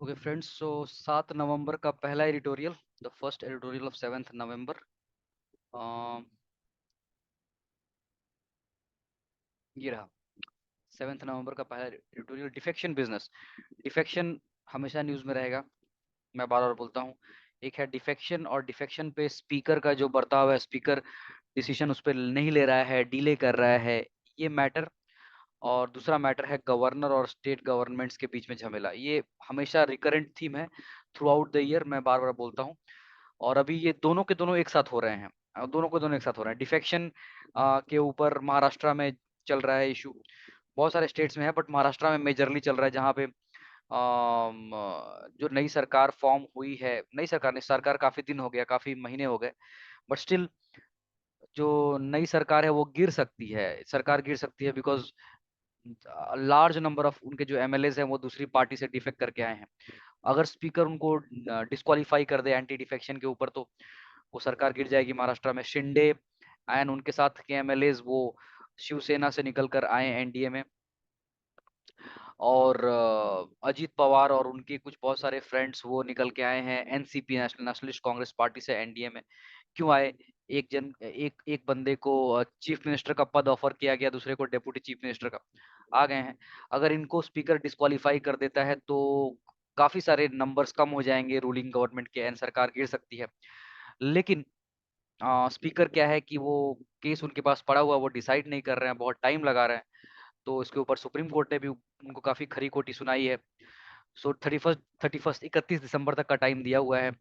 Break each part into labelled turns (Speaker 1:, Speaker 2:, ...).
Speaker 1: Okay friends, सो 7 नवंबर का पहला editorial, the first editorial of 7th नवंबर। ये रहा 7th नवंबर का पहला एडिटोरियल। Defection business. डिफेक्शन हमेशा न्यूज़ में रहेगा, मैं बार बार बोलता हूँ। एक है डिफेक्शन, और डिफेक्शन पे स्पीकर का जो बर्ताव है, स्पीकर डिसीजन उस पर नहीं ले रहा है, डिले कर रहा है, ये मैटर। और दूसरा मैटर है गवर्नर और स्टेट गवर्नमेंट्स के बीच में झमेला। ये हमेशा रिकरेंट थीम है थ्रू आउट द ईयर, मैं बार बार बोलता हूँ। और अभी ये दोनों के दोनों एक साथ हो रहे हैं, दोनों के दोनों एक साथ हो रहे हैं। डिफेक्शन के ऊपर महाराष्ट्र में चल रहा है इशू, बहुत सारे स्टेट्स में है, बट महाराष्ट्र में मेजरली चल रहा है, जहाँ पे जो नई सरकार फॉर्म हुई है, नई सरकार नहीं, सरकार काफी दिन हो गया, काफी महीने हो गए, बट स्टिल जो नई सरकार है वो गिर सकती है। सरकार गिर सकती है बिकॉज लार्ज नंबर ऑफ उनके जो एमएलएज हैं वो दूसरी पार्टी से डिफेक्ट करके आए हैं। अगर स्पीकर उनको डिस्क्वालीफाई कर दे एंटी डिफेक्शन के ऊपर, तो वो सरकार गिर जाएगी महाराष्ट्र में। शिंदे एंड उनके साथ के एमएलएज वो शिवसेना से निकल कर आए एनडीए में, और अजीत पवार और उनके कुछ बहुत सारे फ्रेंड्स वो निकल के आए हैं एनसीपी, नेशनलिस्ट कांग्रेस पार्टी से एनडीए में। क्यों आए? एक एक बंदे को चीफ मिनिस्टर का पद ऑफर किया गया, दूसरे को डेप्यूटी चीफ मिनिस्टर का, आ गए हैं। अगर इनको स्पीकर डिस्क्वालीफाई कर देता है तो काफी सारे नंबर्स कम हो जाएंगे रूलिंग गवर्नमेंट के, एंड सरकार गिर सकती है। लेकिन स्पीकर क्या है कि वो केस उनके पास पड़ा हुआ, वो डिसाइड नहीं कर रहे हैं, बहुत टाइम लगा रहे हैं। तो इसके ऊपर सुप्रीम कोर्ट ने भी उनको काफी खरी खोटी सुनाई है। सो 31 दिसंबर तक का टाइम दिया हुआ है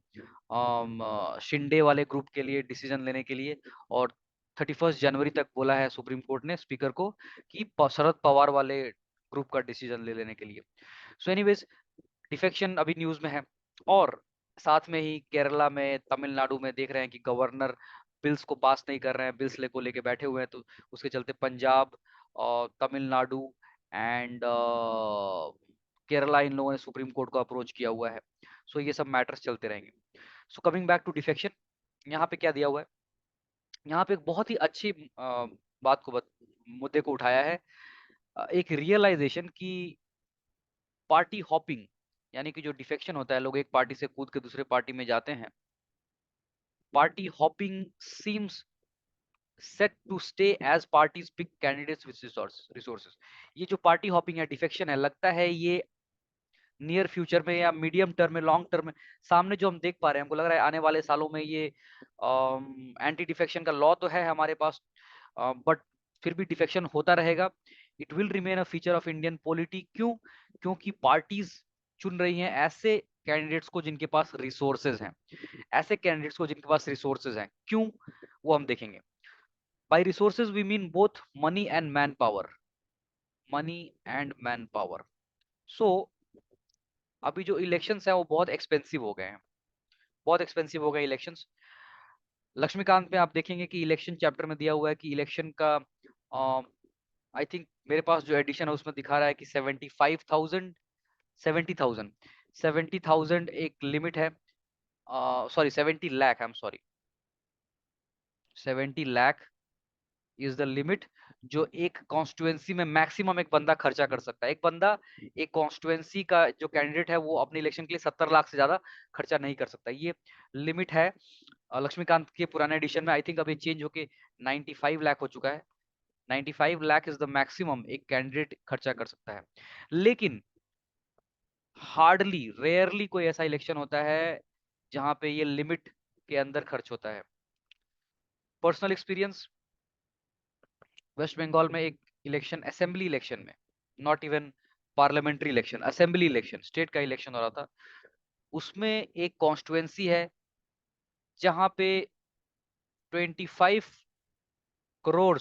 Speaker 1: शिंदे वाले ग्रुप के लिए डिसीजन लेने के लिए, और 31 जनवरी तक बोला है सुप्रीम कोर्ट ने स्पीकर को कि शरद पवार वाले ग्रुप का डिसीजन ले लेने के लिए। सो एनीवेज, डिफेक्शन अभी न्यूज में है। और साथ में ही केरला में, तमिलनाडु में देख रहे हैं कि गवर्नर बिल्स को पास नहीं कर रहे हैं, बिल्स को लेके बैठे हुए हैं, तो उसके चलते पंजाब और तमिलनाडु एंड केरला, इन लोगों ने सुप्रीम कोर्ट को अप्रोच किया हुआ है। सो ये सब मैटर्स चलते रहेंगे। So coming back to defection, यहाँ पे क्या दिया हुआ है? यहाँ पे एक बहुत ही अच्छी बात को मुद्दे को उठाया है। एक रियलाइजेशन की पार्टी हॉपिंग, यानी कि जो डिफेक्शन होता है, लोग एक पार्टी से कूद के दूसरे पार्टी में जाते हैं, party hopping seems set to stay as parties pick candidates with resources. ये जो पार्टी हॉपिंग है, डिफेक्शन है, लगता है ये नियर फ्यूचर में या मीडियम टर्म में, लॉन्ग टर्म में, सामने जो हम देख पा रहे हैं, हमको लग रहा है आने वाले सालों में ये एंटी डिफेक्शन का लॉ तो है हमारे पास, बट फिर भी डिफेक्शन होता रहेगा। It will remain a feature of Indian polity. क्यों? क्योंकि पार्टीज चुन रही हैं ऐसे कैंडिडेट्स को जिनके पास रिसोर्सेज हैं, ऐसे कैंडिडेट्स को जिनके पास रिसोर्सेज हैं। क्यों? वो हम देखेंगे। By resources we mean both money and manpower, money and manpower. So अभी जो इलेक्शंस हैं वो बहुत एक्सपेंसिव हो गए हैं, बहुत एक्सपेंसिव हो गए इलेक्शंस। लक्ष्मीकांत में आप देखेंगे कि इलेक्शन चैप्टर में दिया हुआ है कि इलेक्शन का आई थिंक मेरे पास जो एडिशन है उसमें दिखा रहा है कि 75,000, 70,000, 70,000 एक लिमिट है। Sorry 70 lakh, I am sorry, 70 lakh is the limit जो एक कॉन्स्टिट्युएंसी में मैक्सिमम एक बंदा खर्चा कर सकता है। एक बंदा एक कॉन्स्टिट्युएंसी का जो कैंडिडेट है वो अपने इलेक्शन के लिए 70 लाख से ज्यादा खर्चा नहीं कर सकता, ये लिमिट है। लक्ष्मीकांत के पुराने एडिशन में आई थिंक अभी चेंज होके 95 लाख हो चुका है। 95 लाख इज द मैक्सिमम एक कैंडिडेट खर्चा कर सकता है। लेकिन हार्डली, रेयरली कोई ऐसा इलेक्शन होता है जहां पे ये लिमिट के अंदर खर्च होता है। पर्सनल एक्सपीरियंस, वेस्ट बंगाल में एक इलेक्शन, असेंबली इलेक्शन में, not even parliamentary election, assembly election, state का इलेक्शन हो रहा था। उसमें एक कॉन्स्टिट्युएंसी है जहां पे 25 करोड़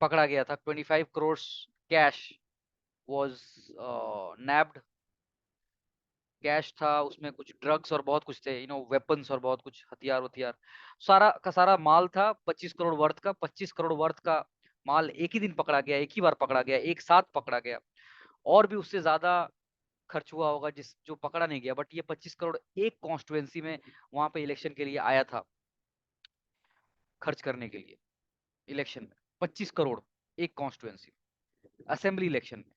Speaker 1: पकड़ा गया था। 25 करोड़ कैश वॉज नैब्ड। कैश था, उसमें कुछ ड्रग्स और बहुत कुछ थे, वेपन्स और बहुत कुछ हथियार वथियार, सारा का सारा माल था 25 करोड़ वर्थ का। 25 करोड़ वर्थ का माल एक ही दिन पकड़ा गया, एक ही बार पकड़ा गया, एक साथ पकड़ा गया। और भी उससे ज्यादा खर्च हुआ होगा जिस जो पकड़ा नहीं गया, बट ये 25 करोड़ एक कॉन्स्टिट्युएंसी में वहां पे इलेक्शन के लिए आया था, खर्च करने के लिए इलेक्शन में। 25 करोड़ एक कॉन्स्टिट्युएंसी, असेंबली इलेक्शन में।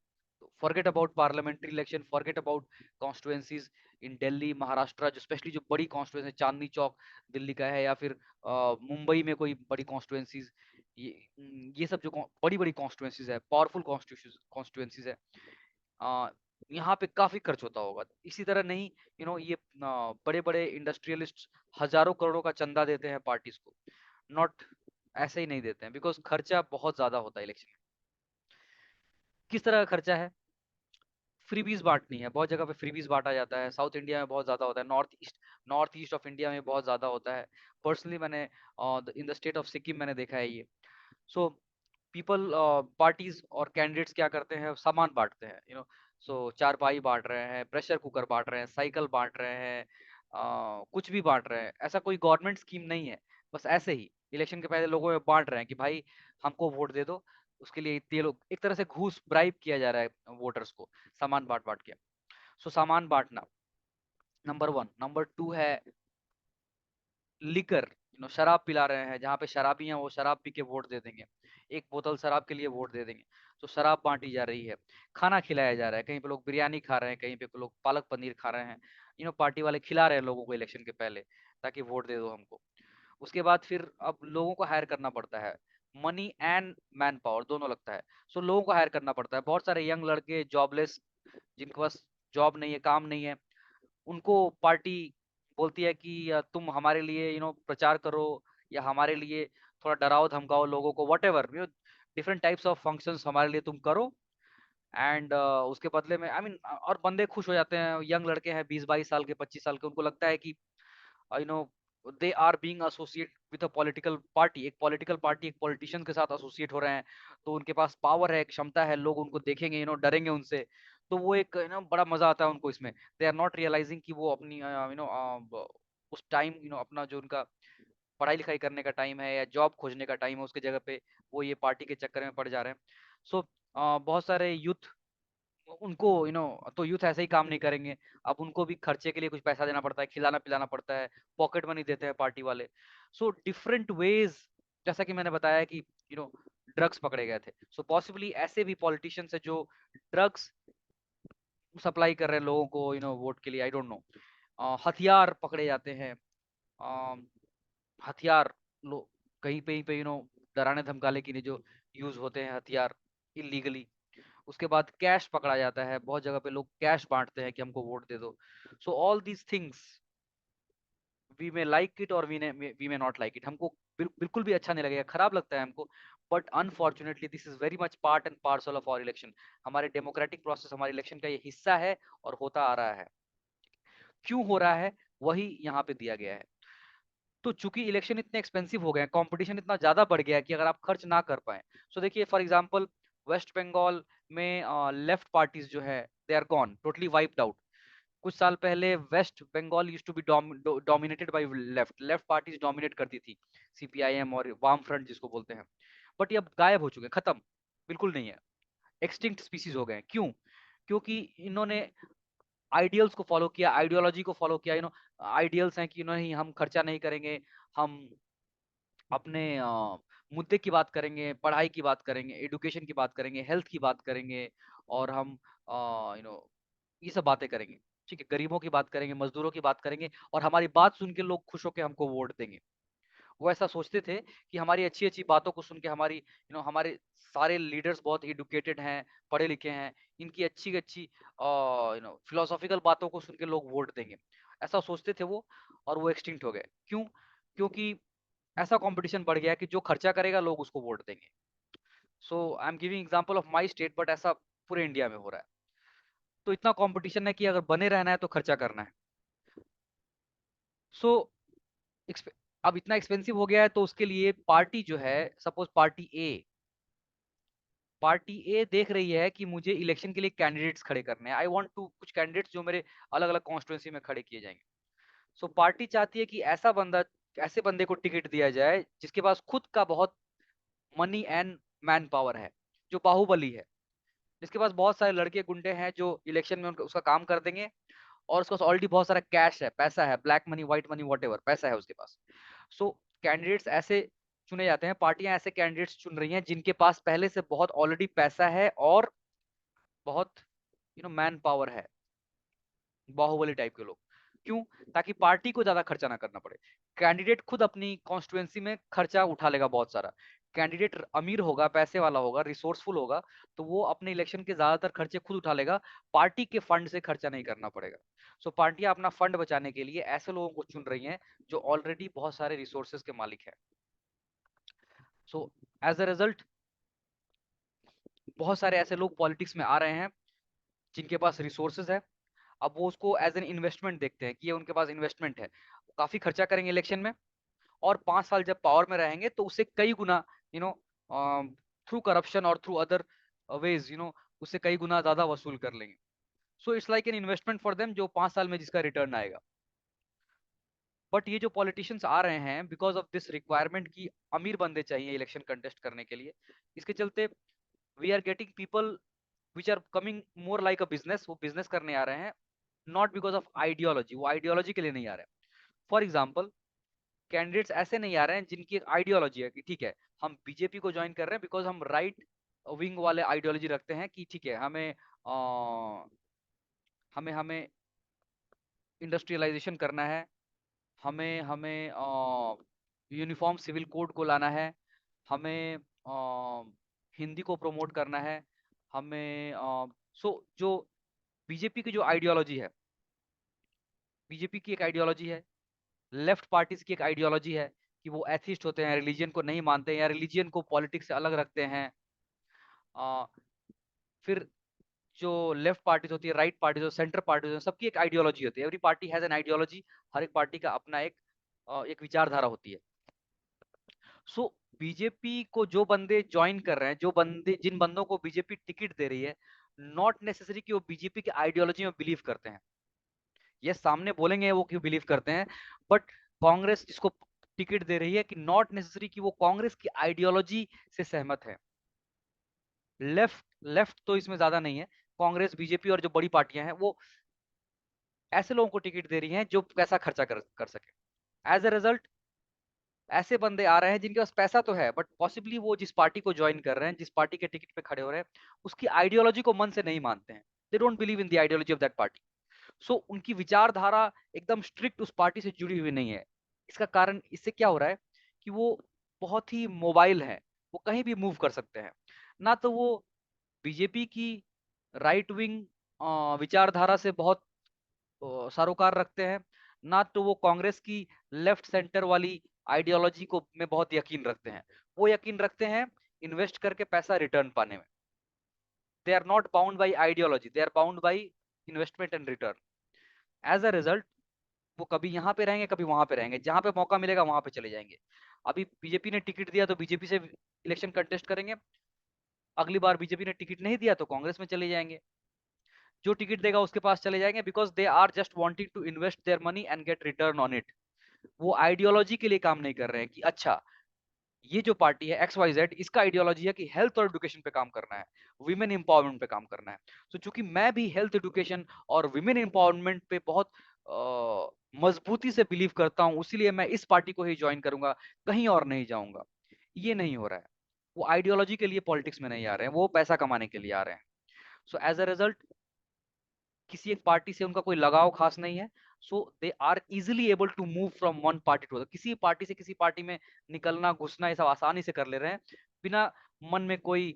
Speaker 1: Forget about parliamentary election, forget about constituencies in Delhi, Maharashtra, जो स्पेशली जो बड़ी कॉन्स्टिट्यूएंसी, चांदनी चौक दिल्ली का है, या फिर मुंबई में कोई बड़ी कॉन्स्टिट्यूएंसीज, ये सब जो बड़ी बड़ी कॉन्स्टिट्यूएंसीज है, पावरफुल कॉन्स्टिट्यूएंसीज है, यहाँ पे काफी खर्च होता होगा। इसी तरह नहीं, ये बड़े बड़े इंडस्ट्रियलिस्ट हजारों करोड़ों का चंदा देते हैं पार्टीज को, नॉट ऐसे ही नहीं देते हैं, बिकॉज खर्चा बहुत ज्यादा होता है इलेक्शन में। किस तरह का खर्चा है? फ्रीबीज बांटनी है, बहुत जगह पे फ्रीबीज बांटा जाता है, साउथ इंडिया में बहुत ज्यादा होता है, नॉर्थ ईस्ट ऑफ इंडिया में बहुत ज्यादा होता है। पर्सनली मैंने in the state of Sikkim मैंने देखा है ये। सो पीपल, पार्टीज और कैंडिडेट्स क्या करते हैं, सामान बांटते हैं, सो चारपाई बांट रहे हैं, प्रेशर कुकर बांट रहे हैं, साइकिल बांट रहे हैं, कुछ भी बांट रहे हैं। ऐसा कोई गवर्नमेंट स्कीम नहीं है, बस ऐसे ही इलेक्शन के पहले लोगों में बांट रहे हैं कि भाई हमको वोट दे दो, उसके लिए ये लोग एक तरह से घूस ब्राइब किया जा रहा है वोटर्स को, सामान बांट बांट के। सो सामान बांटना नंबर वन। नंबर टू है लिकर, शराब पिला रहे हैं, जहाँ पे शराबी हैं वो शराब पी के वोट दे देंगे, एक बोतल शराब के लिए वोट दे देंगे। तो शराब बांटी जा रही है, खाना खिलाया जा रहा है, कहीं पे लोग बिरयानी खा रहे हैं, कहीं पे लोग पालक पनीर खा रहे हैं, पार्टी वाले खिला रहे हैं लोगों को इलेक्शन के पहले, ताकि वोट दे दो हमको। उसके बाद फिर अब लोगों को हायर करना पड़ता है, मनी एंड मैन पावर दोनों लगता है। सो लोगों को हायर करना पड़ता है, बहुत सारे यंग लड़के जॉबलेस, जिनके पास जॉब नहीं है, काम नहीं है, उनको पार्टी बोलती है कि तुम हमारे लिए प्रचार करो, या हमारे लिए थोड़ा डराओ धमकाओ लोगों को, what ever different types of functions हमारे लिए तुम करो। एंड उसके बदले में आई मीन और बंदे खुश हो जाते हैं, यंग लड़के हैं 20-22 साल के, 25 साल के, उनको लगता है कि you know they are being associate with a political party, एक पॉलिटिकल पार्टी एक पॉलिटिशियन के साथ एसोसिएट हो रहे हैं, तो उनके पास पावर है, क्षमता है, लोग उनको देखेंगे, डरेंगे उनसे। तो वो एक बड़ा मजा आता है उनको इसमें। दे आर नॉट रियलाइजिंग कि वो अपनी उस टाइम अपना जो उनका पढ़ाई लिखाई करने का टाइम है या जॉब खोजने का टाइम है, उसके जगह पे वो ये पार्टी के चक्कर में पड़ जा रहे हैं। सो बहुत सारे यूथ उनको तो यूथ ऐसे ही काम नहीं करेंगे, अब उनको भी खर्चे के लिए कुछ पैसा देना पड़ता है, खिलाना पिलाना पड़ता है, पॉकेट मनी देते हैं पार्टी वाले। सो डिफरेंट वेज, जैसा कि मैंने बताया कि ड्रग्स पकड़े गए थे, सो पॉसिबली ऐसे भी पॉलिटिशियंस है जो ड्रग्स सप्लाई कर रहे हैं लोगों को वोट के लिए, आई डोंट नो। हथियार पकड़े जाते हैं, अम, हथियार लो कहीं पे डराने धमकाने के लिए जो यूज होते हैं हथियार इलीगली। उसके बाद कैश पकड़ा जाता है, बहुत जगह पे लोग कैश बांटते हैं कि हमको वोट दे दो। So all these things we may like it और we may not like it, हमको बिल्कुल भी अच्छा नहीं लगेगा, खराब लगता है हमको, but unfortunately this is very much part and parcel of our election. हमारे डेमोक्रेटिक प्रोसेस, हमारे इलेक्शन का ये हिस्सा है और होता आ रहा है। क्यों हो रहा है वही यहाँ पे दिया गया है। तो चूंकि इलेक्शन इतने एक्सपेंसिव हो गए हैं, कंपटीशन इतना ज्यादा बढ़ गया है कि अगर आप खर्च ना कर पाए, सो देखिए फॉर एग्जांपल वेस्ट बंगाल में लेफ्ट पार्टीज जो है they are gone, totally wiped out. कुछ साल पहले West Bengal used to be dominated by left, left parties dominate करती थी, सीपीआईएम और वाम फ्रंट जिसको बोलते हैं, बट ये अब गायब हो चुके हैं, खत्म, बिल्कुल नहीं है, एक्सटिंक्ट स्पीसीज हो गए हैं। क्यों? क्योंकि इन्होंने आइडियल्स को फॉलो किया, आइडियोलॉजी को फॉलो किया, आइडियल्स हैं कि नहीं हम खर्चा नहीं करेंगे, हम अपने मुद्दे की बात करेंगे, पढ़ाई की बात करेंगे, एजुकेशन की बात करेंगे, हेल्थ की बात करेंगे, और हम ये सब बातें करेंगे, ठीक है, गरीबों की बात करेंगे, मजदूरों की बात करेंगे, और हमारी बात सुन के लोग खुश होकर हमको वोट देंगे। वो ऐसा सोचते थे कि हमारी अच्छी अच्छी बातों को सुन के, हमारी हमारे सारे लीडर्स बहुत एडुकेटेड हैं, पढ़े लिखे हैं, इनकी अच्छी अच्छी फिलोसॉफिकल बातों को सुन के लोग वोट देंगे, ऐसा सोचते थे वो। और वो एक्सटिंक्ट हो गए। क्यों? क्योंकि ऐसा कंपटीशन बढ़ गया है कि जो खर्चा करेगा लोग उसको वोट देंगे। So I am giving example of my state, but ऐसा पूरे इंडिया में हो रहा है। तो इतना कंपटीशन है कि अगर बने रहना है तो खर्चा करना है। सो अब इतना एक्सपेंसिव हो गया है, तो उसके लिए पार्टी जो है, सपोज पार्टी ए देख रही है कि मुझे इलेक्शन के लिए कैंडिडेट्स खड़े करने हैं, आई वांट टू कुछ कैंडिडेट्स जो मेरे अलग अलग कॉन्स्टिट्यूंसी में खड़े किए जाएंगे। सो पार्टी चाहती है कि ऐसे बंदे को टिकट दिया जाए जिसके पास खुद का बहुत मनी एंड मैन पावर है, जो बाहुबली है, जिसके पास बहुत सारे लड़के गुंडे हैं जो इलेक्शन में उसका काम कर देंगे, और उसके पास ऑलरेडी बहुत सारा कैश है, पैसा है, black money, white money, what पैसा है उसके पास। सो कैंडिडेट्स ऐसे चुने जाते हैं, पार्टियां ऐसे कैंडिडेट्स चुन रही हैं जिनके पास पहले से बहुत ऑलरेडी पैसा है और बहुत मैन पावर है, बाहुबली टाइप के लोग। क्यों? ताकि पार्टी को ज्यादा खर्चा ना करना पड़े। कैंडिडेट खुद अपनी कॉन्स्टिट्युएंसी में खर्चा उठा लेगा बहुत सारा। कैंडिडेट अमीर होगा, पैसे वाला होगा, रिसोर्सफुल होगा, तो वो अपने इलेक्शन के ज्यादातर खर्चे खुद उठा लेगा, पार्टी के फंड से खर्चा नहीं करना पड़ेगा। सो पार्टियां अपना फंड बचाने के लिए ऐसे लोगों को चुन रही हैं जो ऑलरेडी बहुत सारे रिसोर्सेज के मालिक है। सो एज अ रिजल्ट बहुत सारे ऐसे लोग पॉलिटिक्स में आ रहे हैं जिनके पास रिसोर्सेज है। अब वो उसको एज एन इन्वेस्टमेंट देखते हैं कि ये उनके पास इन्वेस्टमेंट है, काफी खर्चा करेंगे इलेक्शन में, और 5 साल जब पावर में रहेंगे तो उससे कई गुना यू नो थ्रू करप्शन और थ्रू अदर वेज उससे कई गुना ज्यादा वसूल कर लेंगे। So it's like an investment for them, जो 5 साल में जिसका रिटर्न आएगा। बट ये जो पॉलिटिशियंस आ रहे हैं बिकॉज ऑफ दिस रिक्वायरमेंट की अमीर बंदे चाहिए इलेक्शन कंटेस्ट करने के लिए, इसके चलते we are getting people which are coming more like a business, वो बिजनेस करने आ रहे हैं, नॉट बिकॉज ऑफ आइडियोलॉजी, वो आइडियोलॉजी के लिए नहीं आ रहे हैं। फॉर एग्जाम्पल, कैंडिडेट्स ऐसे नहीं आ रहे हैं जिनकी एक आइडियोलॉजी है कि ठीक है हम बीजेपी को ज्वाइन कर रहे हैं बिकॉज हम राइट विंग वाले आइडियोलॉजी रखते हैं कि ठीक है हमें हमें हमें इंडस्ट्रियलाइजेशन करना है, हमें हमें यूनिफॉर्म सिविल कोड को लाना है, हमें हिंदी को प्रमोट करना है, हमें जो बीजेपी की जो आइडियोलॉजी है, बीजेपी की एक आइडियोलॉजी है, लेफ्ट पार्टीज की एक आइडियोलॉजी है कि वो एथिस्ट होते हैं, रिलीजन को नहीं मानते हैं या रिलीजन को पॉलिटिक्स से अलग रखते हैं। आ, फिर जो लेफ्ट पार्टीज होती है, राइट पार्टीज हो, सेंटर पार्टीज हो, सबकी एक आइडियोलॉजी होती है। Every party has an ideology, हर एक पार्टी का अपना एक विचारधारा होती है। सो बीजेपी को जो बंदे ज्वाइन कर रहे हैं, जो बंदे जिन बंदों को बीजेपी टिकट दे रही है, नॉट नेसेसरी कि वो बीजेपी की आइडियोलॉजी में बिलीव करते हैं। ये सामने बोलेंगे वो क्यों बिलीव करते हैं, बट कांग्रेस जिसको टिकट दे रही है कि नॉट नेसेसरी कि वो कांग्रेस की आइडियोलॉजी से सहमत है। लेफ्ट लेफ्ट तो इसमें ज्यादा नहीं है, कांग्रेस बीजेपी और जो बड़ी पार्टियां हैं वो ऐसे लोगों को टिकट दे रही हैं जो पैसा खर्चा कर सके। एज ए रिजल्ट ऐसे बंदे आ रहे हैं जिनके पास पैसा तो है, बट पॉसिबली वो जिस पार्टी को ज्वाइन कर रहे हैं, जिस पार्टी के टिकट पे खड़े हो रहे हैं, उसकी आइडियोलॉजी को मन से नहीं मानते हैं। They don't believe in the ideology of that party. So उनकी विचारधारा एकदम स्ट्रिक्ट उस पार्टी से जुड़ी हुई नहीं है। इसका कारण इससे क्या हो रहा है कि वो बहुत ही मोबाइल है, वो कहीं भी मूव कर सकते हैं। ना तो वो बीजेपी की राइट विंग विचारधारा से बहुत सरोकार रखते हैं, ना तो वो कांग्रेस की लेफ्ट सेंटर वाली आइडियोलॉजी को में बहुत यकीन रखते हैं। वो यकीन रखते हैं इन्वेस्ट करके पैसा रिटर्न पाने में। They are not bound by ideology, they are bound by investment and return. As a result वो कभी यहाँ पे रहेंगे, कभी वहां पे रहेंगे, जहां पे मौका मिलेगा वहां पे चले जाएंगे। अभी बीजेपी ने टिकट दिया तो बीजेपी से इलेक्शन कंटेस्ट करेंगे, अगली बार बीजेपी ने टिकट नहीं दिया तो कांग्रेस में चले जाएंगे। जो टिकट देगा उसके पास चले जाएंगे, because they are just wanting to invest their money and get return on it. वो आइडियोलॉजी के लिए काम नहीं कर रहे हैं कि अच्छा ये जो पार्टी है एक्स वाई जेड, इसका आइडियोलॉजी है कि हेल्थ और एजुकेशन पे काम करना है, विमेन एम्पावरमेंट पे काम करना है। तो चूंकि मैं भी हेल्थ एजुकेशन और विमेन एम्पावरमेंट पे बहुत मजबूती से बिलीव करता हूँ, इसीलिए मैं इस पार्टी को ही ज्वाइन करूंगा, कहीं और नहीं जाऊंगा। ये नहीं हो रहा है। वो आइडियोलॉजी के लिए पॉलिटिक्स में नहीं आ रहे हैं, वो पैसा कमाने के लिए आ रहे हैं। सो एज अ रिजल्ट किसी एक पार्टी से उनका कोई लगाव खास नहीं है। So they are easily able to move from one party to other, किसी पार्टी से किसी पार्टी में निकलना घुसना ये सब आसानी से कर ले रहे हैं, बिना मन में कोई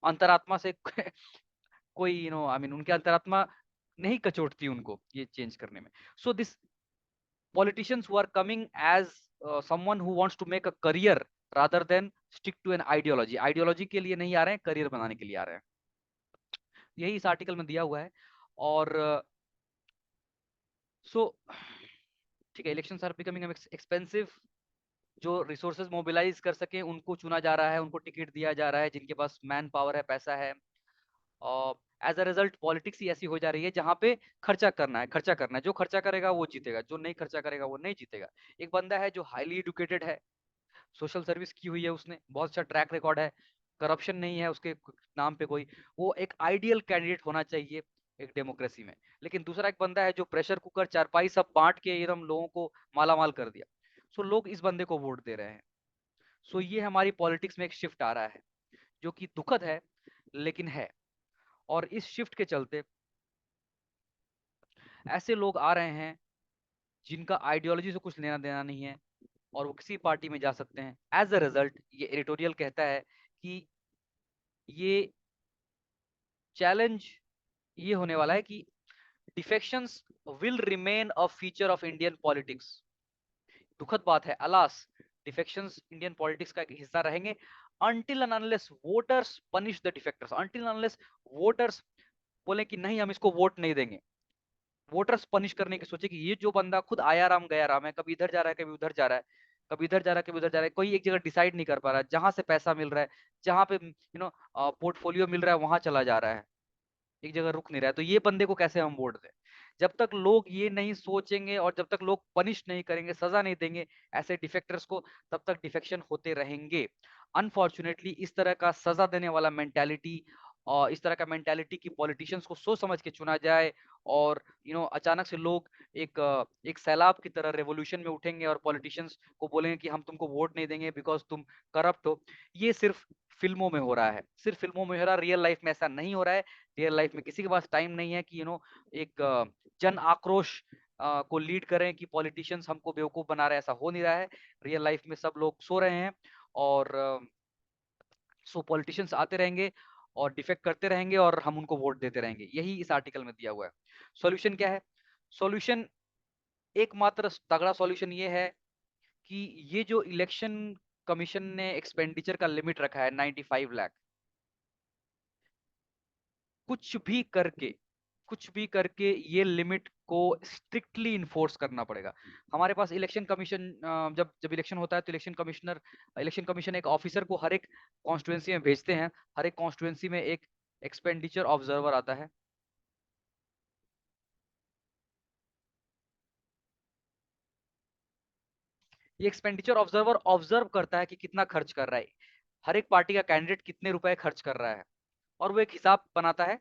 Speaker 1: अंतरात्मा से कोई आई मीन उनके अंतरात्मा नहीं कचोटती उनको ये चेंज करने में। So this politicians who are coming as someone who wants to make a career rather than stick to an ideology, ideology के लिए नहीं आ रहे हैं, करियर बनाने के लिए आ रहे हैं। यही इस आर्टिकल में दिया हुआ है। और सो ठीक है, इलेक्शंस आर बिकमिंग एक्सपेंसिव। जो रिसोर्सेज मोबिलाइज कर सके उनको चुना जा रहा है, उनको टिकट दिया जा रहा है जिनके पास मैन पावर है, पैसा है। और एज अ रिजल्ट पॉलिटिक्स ही ऐसी हो जा रही है जहां पे खर्चा करना है, खर्चा करना है, जो खर्चा करेगा वो जीतेगा, जो नहीं खर्चा करेगा वो नहीं जीतेगा। एक बंदा है जो हाईली एजुकेटेड है, सोशल सर्विस की हुई है, उसने बहुत अच्छा ट्रैक रिकॉर्ड है, करप्शन नहीं है उसके नाम पे कोई, वो एक आइडियल कैंडिडेट होना चाहिए एक डेमोक्रेसी में। लेकिन दूसरा एक बंदा है जो प्रेशर कुकर चारपाई सब बांट के एकदम लोगों को माला माल कर दिया। सो लोग इस बंदे को वोट दे रहे हैं। सो ये हमारी पॉलिटिक्स में एक शिफ्ट आ रहा है जो कि दुखद है, लेकिन है। और इस शिफ्ट के चलते ऐसे लोग आ रहे हैं जिनका आइडियोलॉजी से कुछ लेना देना नहीं है और वो किसी पार्टी में जा सकते हैं। एज अ रिजल्ट ये एडिटोरियल कहता है कि ये चैलेंज ये होने वाला है कि defections will remain a feature of Indian politics. दुखद बात है, अलास, डिफेक्शंस इंडियन पॉलिटिक्स का एक हिस्सा रहेंगे until and unless voters punish the defectors, until and unless voters बोले कि नहीं हम इसको वोट नहीं देंगे, वोटर्स पनिश करने की सोचे कि ये जो बंदा खुद आया राम गया राम है, कभी इधर जा रहा है कभी उधर जा रहा है, कभी इधर जा रहा है कभी उधर जा रहा है, कोई एक जगह डिसाइड नहीं कर पा रहा है, जहां से पैसा मिल रहा है, जहां पे पोर्टफोलियो मिल रहा है वहां चला जा रहा है, एक जगह रुक नहीं रहा है, तो ये बंदे को कैसे हम वोट दें? जब तक लोग ये नहीं सोचेंगे और जब तक लोग पनिश नहीं करेंगे, सजा नहीं देंगे ऐसे डिफेक्टर्स को, तब तक डिफेक्शन होते रहेंगे। अनफॉर्चुनेटली इस तरह का सजा देने वाला मेंटालिटी और इस तरह का मेंटालिटी की पॉलिटिशियंस को सोच समझ के चुना जाए और अचानक से लोग एक सैलाब की तरह रेवोल्यूशन में उठेंगे और पॉलिटिशियंस को बोलेंगे कि हम तुमको वोट नहीं देंगे बिकॉज तुम करप्ट हो। ये सिर्फ फिल्मों में हो रहा है, सिर्फ फिल्मों में हो रहा है, रियल लाइफ में ऐसा नहीं हो रहा है। रियल लाइफ में किसी के पास टाइम नहीं है कि एक जन आक्रोश को लीड करें कि पॉलिटिशियंस हमको बेवकूफ बना रहे हैं, ऐसा हो नहीं रहा है। रियल लाइफ में सब लोग सो रहे हैं और सो पॉलिटिशियंस आते रहेंगे और डिफेक्ट करते रहेंगे और हम उनको वोट देते रहेंगे। यही इस आर्टिकल में दिया हुआ है। सॉल्यूशन क्या है? सॉल्यूशन, एकमात्र तगड़ा सॉल्यूशन ये है कि ये जो इलेक्शन कमीशन ने एक्सपेंडिचर का लिमिट रखा है 95 लाख, कुछ भी करके कुछ भी करके ये लिमिट को स्ट्रिक्टली इन्फोर्स करना पड़ेगा। हमारे पास इलेक्शन कमीशन, जब जब इलेक्शन होता है तो इलेक्शन कमीशन एक ऑफिसर को हर एक कॉन्स्टिट्यूंसी में भेजते हैं। हर एक कॉन्स्टिट्यूंसी में एक एक्सपेंडिचर ऑब्जर्वर आता है। ये एक्सपेंडिचर ऑब्जर्वर ऑब्जर्व करता है कि कितना खर्च कर रहा है, हर एक पार्टी का कैंडिडेट कितने रुपए खर्च कर रहा है, और वो एक हिसाब बनाता है।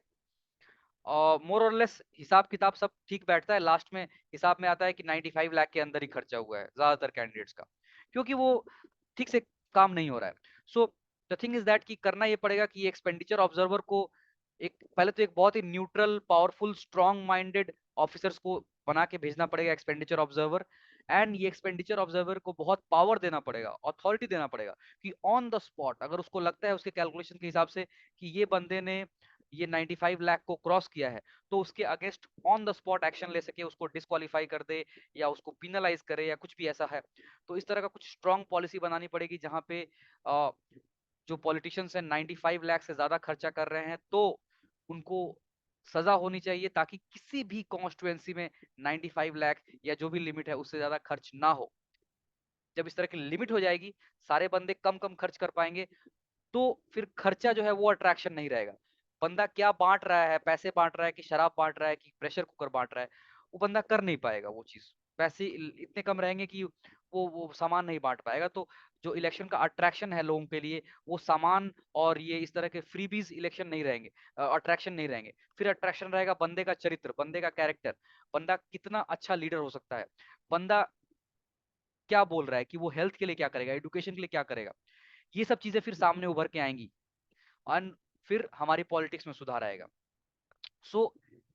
Speaker 1: और मोर और लेस हिसाब किताब सब ठीक बैठता है, लास्ट में हिसाब में आता है कि 95 लाख के अंदर ही खर्चा हुआ है ज्यादातर कैंडिडेट्स का, क्योंकि वो ठीक से काम नहीं हो रहा है। So the thing is that कि करना ये पड़ेगा कि एक्सपेंडिचर ऑब्जर्वर को एक पहले तो एक बहुत ही neutral powerful strong minded officers को बना के भेजना पड़ेगा एक्सपेंडिचर ऑब्जर्वर। एंड ये एक्सपेंडिचर ऑब्जर्वर को बहुत पावर देना पड़ेगा, अथॉरिटी देना पड़ेगा कि ऑन द स्पॉट अगर उसको लगता है उसके कैलकुलेशन के हिसाब से कि ये बंदे ने ये 95 लाख को क्रॉस किया है, तो उसके against on the spot action ले सके, उसको डिस्क्वालीफाई कर दे या उसको पिनलाइज करे या कुछ भी ऐसा है। तो इस तरह का कुछ स्ट्रॉन्ग पॉलिसी बनानी पड़ेगी जहां पे जो पॉलिटिशियंस हैं 95 लाख से ज्यादा खर्चा कर रहे हैं तो उनको सजा होनी चाहिए, ताकि किसी भी कॉन्स्टिट्युएंसी में 95 लाख या जो भी लिमिट है उससे ज्यादा खर्च ना हो। जब इस तरह की लिमिट हो जाएगी, सारे बंदे कम कम खर्च कर पाएंगे, तो फिर खर्चा जो है वो अट्रैक्शन नहीं रहेगा। बंदा क्या बांट रहा है, पैसे बांट रहा है कि शराब बांट रहा है कि प्रेशर कुकर बांट रहा है, वो बंदा कर नहीं पाएगा वो चीज। पैसे इतने कम रहेंगे कि वो सामान नहीं बांट पाएगा। तो जो इलेक्शन का अट्रैक्शन है लोगों के लिए, वो सामान और ये इस तरह के फ्रीबीज इलेक्शन नहीं रहेंगे, अट्रैक्शन नहीं रहेंगे। फिर अट्रैक्शन रहेगा बंदे का चरित्र, बंदे का कैरेक्टर, बंदा कितना अच्छा लीडर हो सकता है, बंदा क्या बोल रहा है कि वो हेल्थ के लिए क्या करेगा, एजुकेशन के लिए क्या करेगा। ये सब चीजें फिर सामने उभर के आएंगी और फिर हमारी पॉलिटिक्स में सुधार आएगा। सो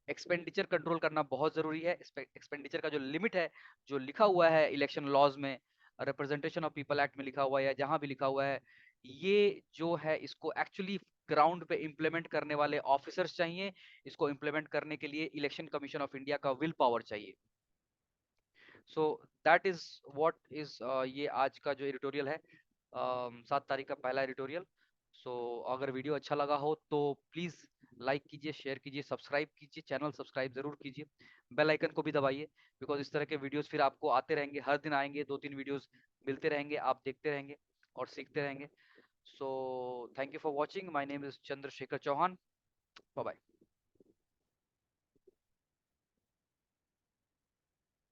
Speaker 1: एक्सपेंडिचर कंट्रोल करना बहुत जरूरी है। एक्सपेंडिचर का जो लिमिट है, जो लिखा हुआ है इलेक्शन लॉज में, रिप्रेजेंटेशन ऑफ पीपल एक्ट में लिखा हुआ है या जहां भी लिखा हुआ है, ये जो है इसको एक्चुअली ग्राउंड पे इम्प्लीमेंट करने वाले ऑफिसर्स चाहिए। इसको इम्प्लीमेंट करने के लिए इलेक्शन कमीशन ऑफ इंडिया का विल पावर चाहिए। So that is what is ये आज का जो एडिटोरियल है, 7 तारीख का पहला एडिटोरियल। सो अगर वीडियो अच्छा लगा हो तो प्लीज लाइक कीजिए, शेयर कीजिए, सब्सक्राइब कीजिए, चैनल सब्सक्राइब जरूर कीजिए, बेल आइकन को भी दबाइए, बिकॉज इस तरह के वीडियोस फिर आपको आते रहेंगे, हर दिन आएंगे, 2-3 वीडियोस मिलते रहेंगे, आप देखते रहेंगे और सीखते रहेंगे। So thank you for watching, my name is Chandrashekhar Chauhan. Bye bye.